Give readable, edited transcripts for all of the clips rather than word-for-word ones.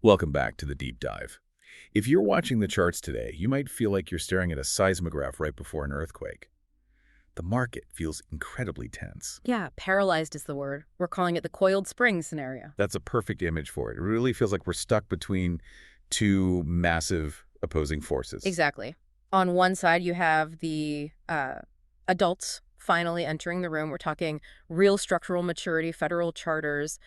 Welcome back to the deep dive. If you're watching the charts today, you might feel like you're staring at a seismograph right before an earthquake. The market feels incredibly tense. Yeah, paralyzed is the word. We're calling it the coiled spring scenario. That's a perfect image for it. It really feels like we're stuck between two massive opposing forces. Exactly. On one side, you have the adults finally entering the room. We're talking real structural maturity, federal charters.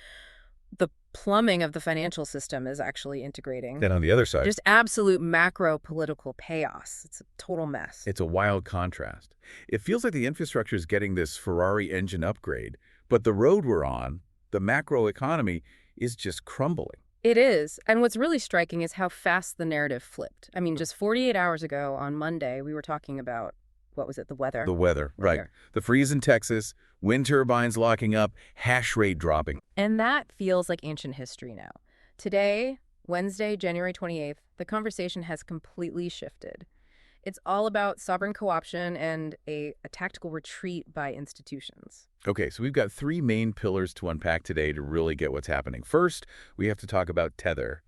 The plumbing of the financial system is actually integrating. Then on the other side, Just absolute macro political chaos. It's a total mess. it's a wild contrast. It feels like the infrastructure is getting this Ferrari engine upgrade, but the road we're on, the macro economy, is just crumbling. It is. And what's really striking is how fast the narrative flipped. I mean, just 48 hours ago on Monday, we were talking about, what was it, the weather? The weather, right. The freeze in Texas, wind turbines locking up, hash rate dropping. And that feels like ancient history now. Today, Wednesday, January 28th, the conversation has completely shifted. It's all about sovereign co-option and a tactical retreat by institutions. Okay, so we've got three main pillars to unpack today to really get what's happening. First, we have to talk about Tether.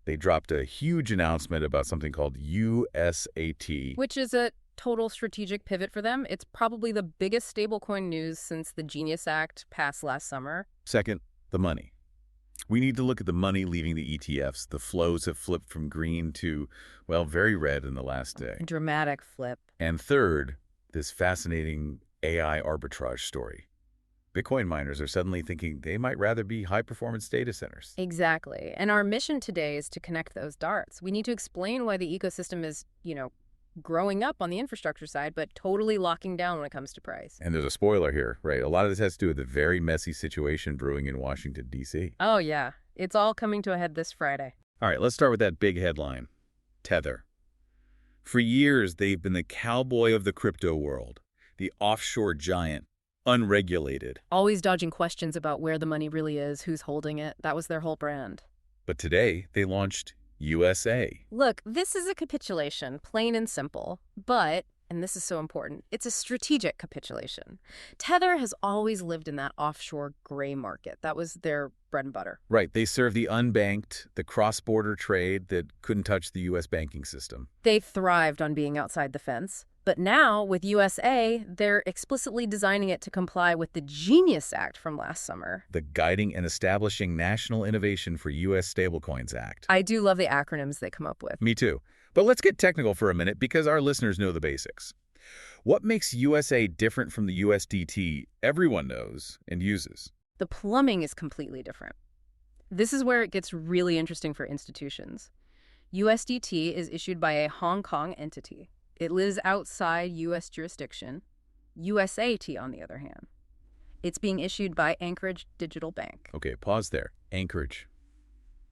They dropped a huge announcement about something called USAT. Which is a total strategic pivot for them. It's probably the biggest stablecoin news since the Genius Act passed last summer. Second, the money. We need to look at the money leaving the ETFs. The flows have flipped from green to, well, very red in the last day. A dramatic flip. And third, this fascinating AI arbitrage story. Bitcoin miners are suddenly thinking they might rather be high-performance data centers. Exactly. And our mission today is to connect those dots. We need to explain why the ecosystem is, growing up on the infrastructure side, but totally locking down when it comes to price. And there's a spoiler here, right? A lot of this has to do with the very messy situation brewing in Washington, D.C. Oh, yeah. It's all coming to a head this Friday. All right, let's start with that big headline, Tether. For years, they've been the cowboy of the crypto world, the offshore giant, unregulated. Always dodging questions about where the money really is, who's holding it. That was their whole brand. But today, they launched USA. Look, this is a capitulation, plain and simple. But, and this is so important, it's a strategic capitulation. Tether has always lived in that offshore gray market. That was their bread and butter. Right. They serve the unbanked, the cross-border trade that couldn't touch the U.S. banking system. They thrived on being outside the fence. But now, with USA, they're explicitly designing it to comply with the Genius Act from last summer. The Guiding and Establishing National Innovation for U.S. Stablecoins Act. I do love the acronyms they come up with. Me too. But let's get technical for a minute because our listeners know the basics. What makes USA different from the USDT everyone knows and uses? The plumbing is completely different. This is where it gets really interesting for institutions. USDT is issued by a Hong Kong entity. It lives outside U.S. jurisdiction. USAT, on the other hand, it's being issued by Anchorage Digital Bank. Okay, pause there. Anchorage.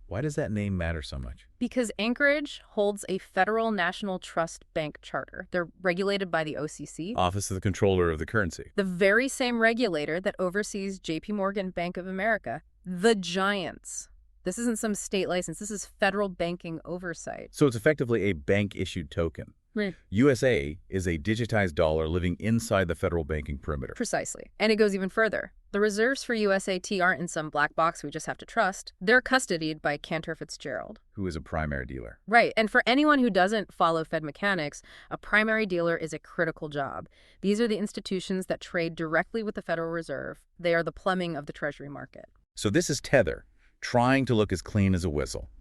Why does that name matter so much? Because Anchorage holds a federal national trust bank charter. They're regulated by the OCC. Office of the Controller of the Currency. The very same regulator that oversees JP Morgan, Bank of America, the giants. This isn't some state license. This is federal banking oversight. So it's effectively a bank-issued token. Right. USA is a digitized dollar living inside the federal banking perimeter. Precisely. And it goes even further. The reserves for USAT aren't in some black box we just have to trust. They're custodied by Cantor Fitzgerald, Who is a primary dealer. Right. And for anyone who doesn't follow Fed mechanics, a primary dealer is a critical job. These are the institutions that trade directly with the Federal Reserve. They are the plumbing of the Treasury market. So this is Tether, trying to look as clean as a whistle.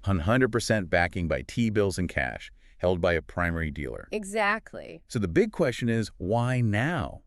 100% backing by T-bills and cash, held by a primary dealer. Exactly. So the big question is, why now?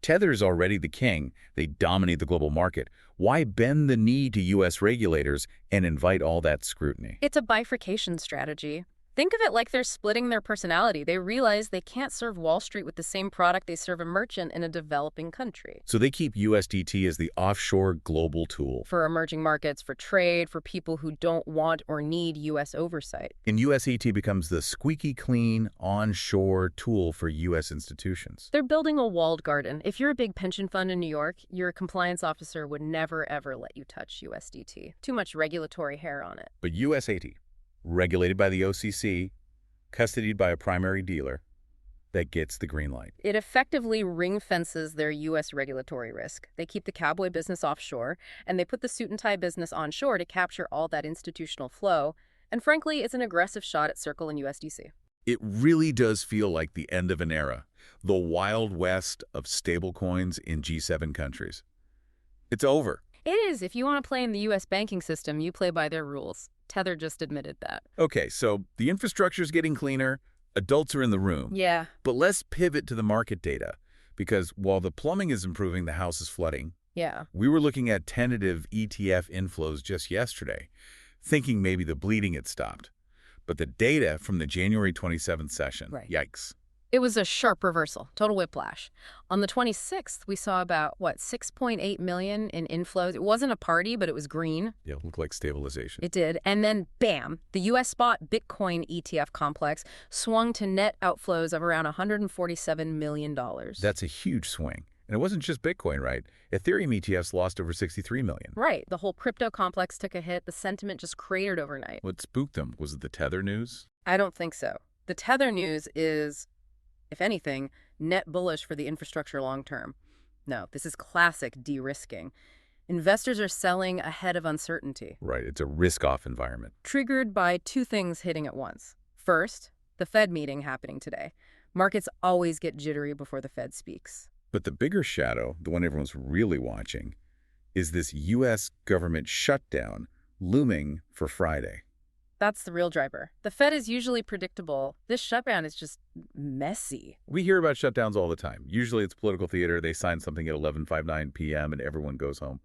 Tether is already the king. They dominate the global market. Why bend the knee to U.S. regulators and invite all that scrutiny? It's a bifurcation strategy. Think of it like they're splitting their personality. They realize they can't serve Wall Street with the same product they serve a merchant in a developing country. So they keep USDT as the offshore global tool. For emerging markets, for trade, for people who don't want or need U.S. oversight. And USDT becomes the squeaky clean onshore tool for U.S. institutions. They're building a walled garden. If you're a big pension fund in New York, your compliance officer would never, ever let you touch USDT. Too much regulatory hair on it. But USAT, regulated by the OCC, custodied by a primary dealer, that gets the green light. It effectively ring-fences their U.S. regulatory risk. They keep the cowboy business offshore, and they put the suit-and-tie business onshore to capture all that institutional flow. And frankly, it's an aggressive shot at Circle and USDC. It really does feel like the end of an era, the Wild West of stablecoins in G7 countries. It's over. It is. If you want to play in the U.S. banking system, you play by their rules. Tether just admitted that. Okay, so the infrastructure's getting cleaner, adults are in the room. Yeah. But let's pivot to the market data, because while the plumbing is improving, the house is flooding. Yeah. We were looking at tentative ETF inflows just yesterday, thinking maybe the bleeding had stopped. But the data from the January 27th session, yikes. It was a sharp reversal, total whiplash. On the 26th, we saw about, 6.8 million in inflows. It wasn't a party, but it was green. Yeah, it looked like stabilization. It did. And then, bam, the U.S. spot Bitcoin ETF complex swung to net outflows of around $147 million. That's a huge swing. And it wasn't just Bitcoin, right? Ethereum ETFs lost over 63 million. Right. The whole crypto complex took a hit. The sentiment just cratered overnight. What spooked them? Was it the Tether news? I don't think so. The Tether news is, if anything, net bullish for the infrastructure long term. No, this is classic de-risking. Investors are selling ahead of uncertainty. Right. It's a risk-off environment. Triggered by two things hitting at once. First, the Fed meeting happening today. Markets always get jittery before the Fed speaks. But the bigger shadow, the one everyone's really watching, is this U.S. government shutdown looming for Friday. That's the real driver. The Fed is usually predictable. This shutdown is just messy. We hear about shutdowns all the time. Usually it's political theater. They sign something at 11:59 p.m. and everyone goes home.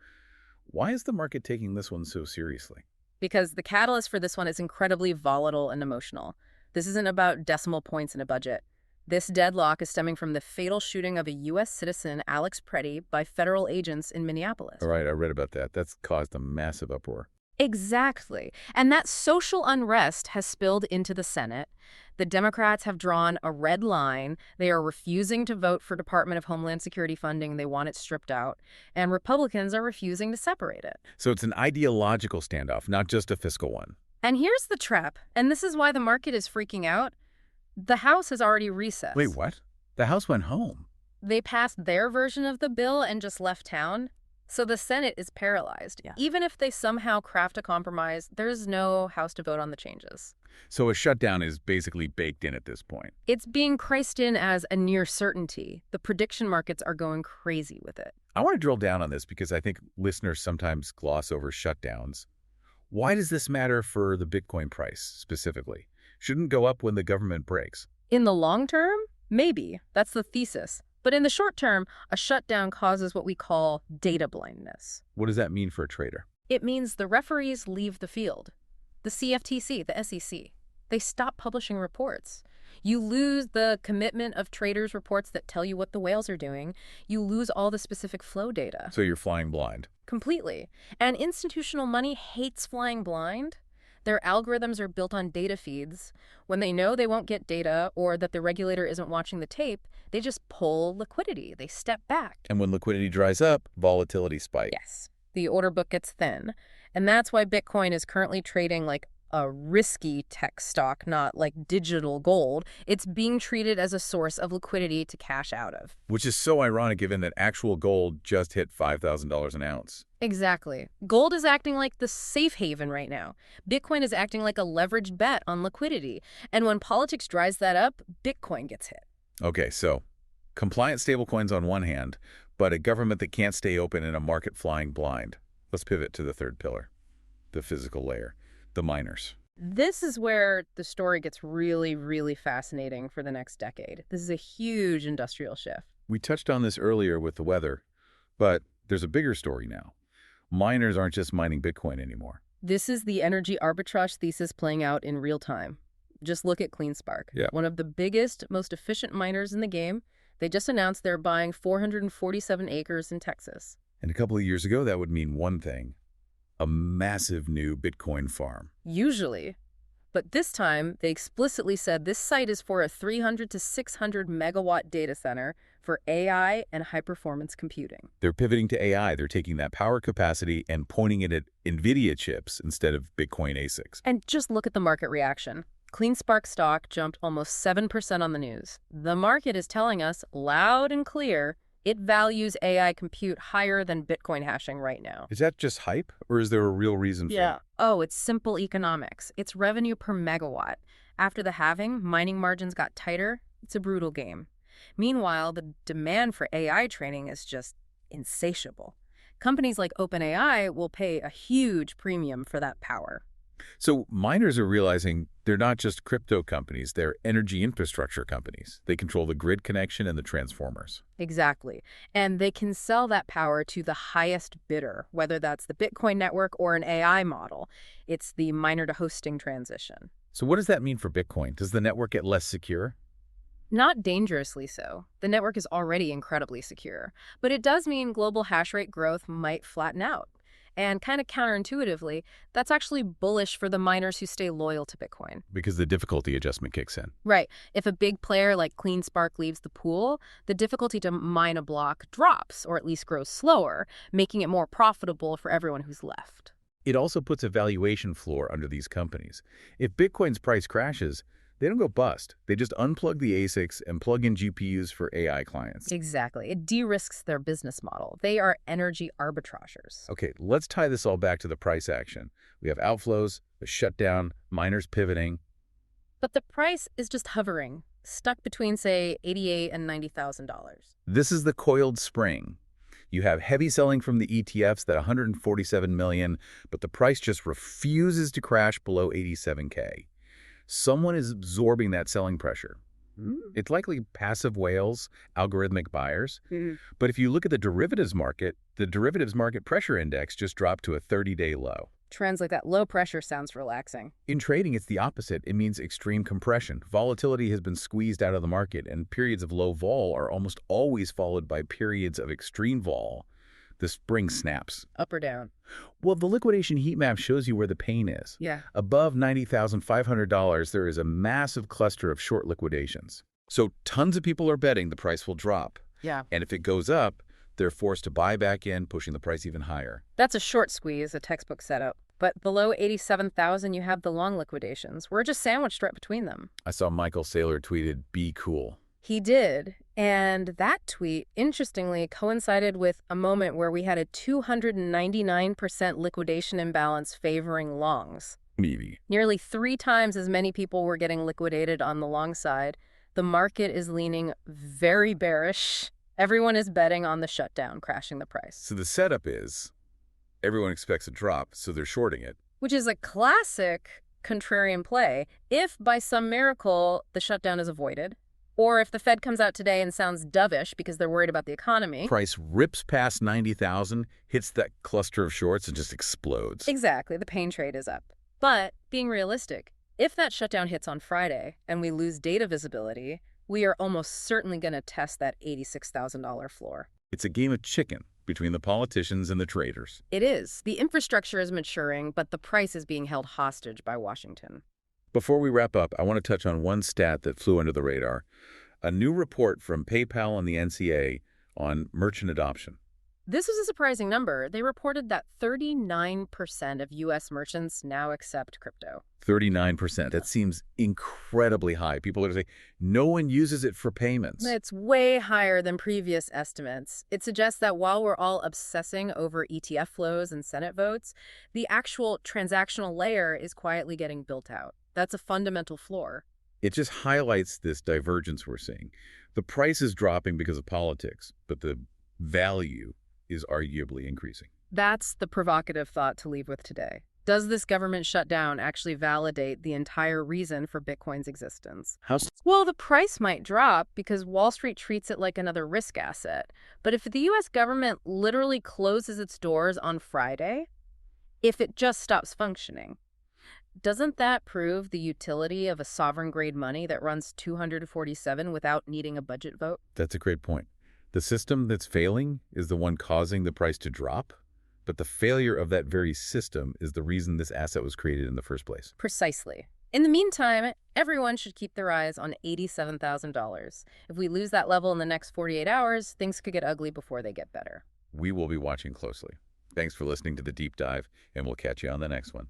Why is the market taking this one so seriously? Because the catalyst for this one is incredibly volatile and emotional. This isn't about decimal points in a budget. This deadlock is stemming from the fatal shooting of a U.S. citizen, Alex Preddy, by federal agents in Minneapolis. All right, I read about that. That's caused a massive uproar. Exactly. And that social unrest has spilled into the Senate. The Democrats have drawn a red line. They are refusing to vote for Department of Homeland Security funding. They want it stripped out. And Republicans are refusing to separate it. So it's an ideological standoff, not just a fiscal one. And here's the trap, and this is why the market is freaking out. The House has already recessed. Wait, what? The House went home. They passed their version of the bill and just left town. So the Senate is paralyzed. Yeah. Even if they somehow craft a compromise, there's no House to vote on the changes. So a shutdown is basically baked in at this point. It's being priced in as a near certainty. The prediction markets are going crazy with it. I want to drill down on this because I think listeners sometimes gloss over shutdowns. Why does this matter for the Bitcoin price specifically? Shouldn't it go up when the government breaks? In the long term, maybe. That's the thesis. But in the short term, a shutdown causes what we call data blindness. What does that mean for a trader? It means the referees leave the field. The CFTC, the SEC, they stop publishing reports. You lose the commitment of traders' reports that tell you what the whales are doing. You lose all the specific flow data. So you're flying blind. Completely. And institutional money hates flying blind. Their algorithms are built on data feeds. When they know they won't get data or that the regulator isn't watching the tape, they just pull liquidity. They step back. And when liquidity dries up, volatility spikes. Yes. The order book gets thin. And that's why Bitcoin is currently trading like a risky tech stock, not like digital gold. It's being treated as a source of liquidity to cash out of. Which is so ironic given that actual gold just hit $5,000 an ounce. Exactly. Gold is acting like the safe haven right now. Bitcoin is acting like a leveraged bet on liquidity. And when politics dries that up, Bitcoin gets hit. Okay, so compliant stablecoins on one hand, but a government that can't stay open and a market flying blind. Let's pivot to the third pillar, the physical layer, the miners. This is where the story gets really, really fascinating for the next decade. This is a huge industrial shift. We touched on this earlier with the weather, but there's a bigger story now. Miners aren't just mining Bitcoin anymore. This is the energy arbitrage thesis playing out in real time. Just look at CleanSpark, one of the biggest, most efficient miners in the game. They just announced they're buying 447 acres in Texas. And a couple of years ago, that would mean one thing, a massive new Bitcoin farm. Usually. But this time, they explicitly said this site is for a 300 to 600 megawatt data center for AI and high-performance computing. They're pivoting to AI. They're taking that power capacity and pointing it at NVIDIA chips instead of Bitcoin ASICs. And just look at the market reaction. CleanSpark stock jumped almost 7% on the news. The market is telling us loud and clear it values AI compute higher than Bitcoin hashing right now. Is that just hype, or is there a real reason for it? Oh, it's simple economics. It's revenue per megawatt. After the halving, mining margins got tighter. It's a brutal game. Meanwhile, the demand for AI training is just insatiable. Companies like OpenAI will pay a huge premium for that power. So miners are realizing they're not just crypto companies, they're energy infrastructure companies. They control the grid connection and the transformers. Exactly. And they can sell that power to the highest bidder, whether that's the Bitcoin network or an AI model. It's the miner to hosting transition. So what does that mean for Bitcoin? Does the network get less secure? Not dangerously so. The network is already incredibly secure. But it does mean global hash rate growth might flatten out. And kind of counterintuitively, that's actually bullish for the miners who stay loyal to Bitcoin. Because the difficulty adjustment kicks in. Right. If a big player like CleanSpark leaves the pool, the difficulty to mine a block drops, or at least grows slower, making it more profitable for everyone who's left. It also puts a valuation floor under these companies. If Bitcoin's price crashes, they don't go bust. They just unplug the ASICs and plug in GPUs for AI clients. Exactly. It de-risks their business model. They are energy arbitrageurs. Okay, let's tie this all back to the price action. We have outflows, a shutdown, miners pivoting. But the price is just hovering, stuck between, say, $88,000 and $90,000. This is the coiled spring. You have heavy selling from the ETFs that 147 million, but the price just refuses to crash below 87K. Someone is absorbing that selling pressure. It's likely passive whales, algorithmic buyers. But if you look at the derivatives market pressure index just dropped to a 30-day low. Trends like that low pressure sounds relaxing. In trading, it's the opposite. It means extreme compression. Volatility has been squeezed out of the market, and periods of low vol are almost always followed by periods of extreme vol. The spring snaps. Up or down? Well, the liquidation heat map shows you where the pain is. Yeah. Above $90,500, there is a massive cluster of short liquidations. So tons of people are betting the price will drop. Yeah. And if it goes up, they're forced to buy back in, pushing the price even higher. That's a short squeeze, a textbook setup. But below 87,000, you have the long liquidations. We're just sandwiched right between them. I saw Michael Saylor tweeted, "Be cool." He did. And that tweet, interestingly, coincided with a moment where we had a 299% liquidation imbalance favoring longs. Maybe. Nearly 3 times as many people were getting liquidated on the long side. The market is leaning very bearish. Everyone is betting on the shutdown, crashing the price. So the setup is everyone expects a drop, so they're shorting it. Which is a classic contrarian play if, by some miracle, the shutdown is avoided. Or if the Fed comes out today and sounds dovish because they're worried about the economy. Price rips past 90,000, hits that cluster of shorts, and just explodes. Exactly. The pain trade is up. But being realistic, if that shutdown hits on Friday and we lose data visibility, we are almost certainly going to test that $86,000 floor. It's a game of chicken between the politicians and the traders. It is. The infrastructure is maturing, but the price is being held hostage by Washington. Before we wrap up, I want to touch on one stat that flew under the radar. A new report from PayPal and the NCA on merchant adoption. This was a surprising number. They reported that 39% of U.S. merchants now accept crypto. 39%. That seems incredibly high. People are saying no one uses it for payments. It's way higher than previous estimates. It suggests that while we're all obsessing over ETF flows and Senate votes, the actual transactional layer is quietly getting built out. That's a fundamental flaw. It just highlights this divergence we're seeing. The price is dropping because of politics, but the value is arguably increasing. That's the provocative thought to leave with today. Does this government shutdown actually validate the entire reason for Bitcoin's existence? Well, the price might drop because Wall Street treats it like another risk asset. But if the U.S. government literally closes its doors on Friday, if it just stops functioning, doesn't that prove the utility of a sovereign-grade money that runs 247 without needing a budget vote? That's a great point. The system that's failing is the one causing the price to drop, but the failure of that very system is the reason this asset was created in the first place. Precisely. In the meantime, everyone should keep their eyes on $87,000. If we lose that level in the next 48 hours, things could get ugly before they get better. We will be watching closely. Thanks for listening to The Deep Dive, and we'll catch you on the next one.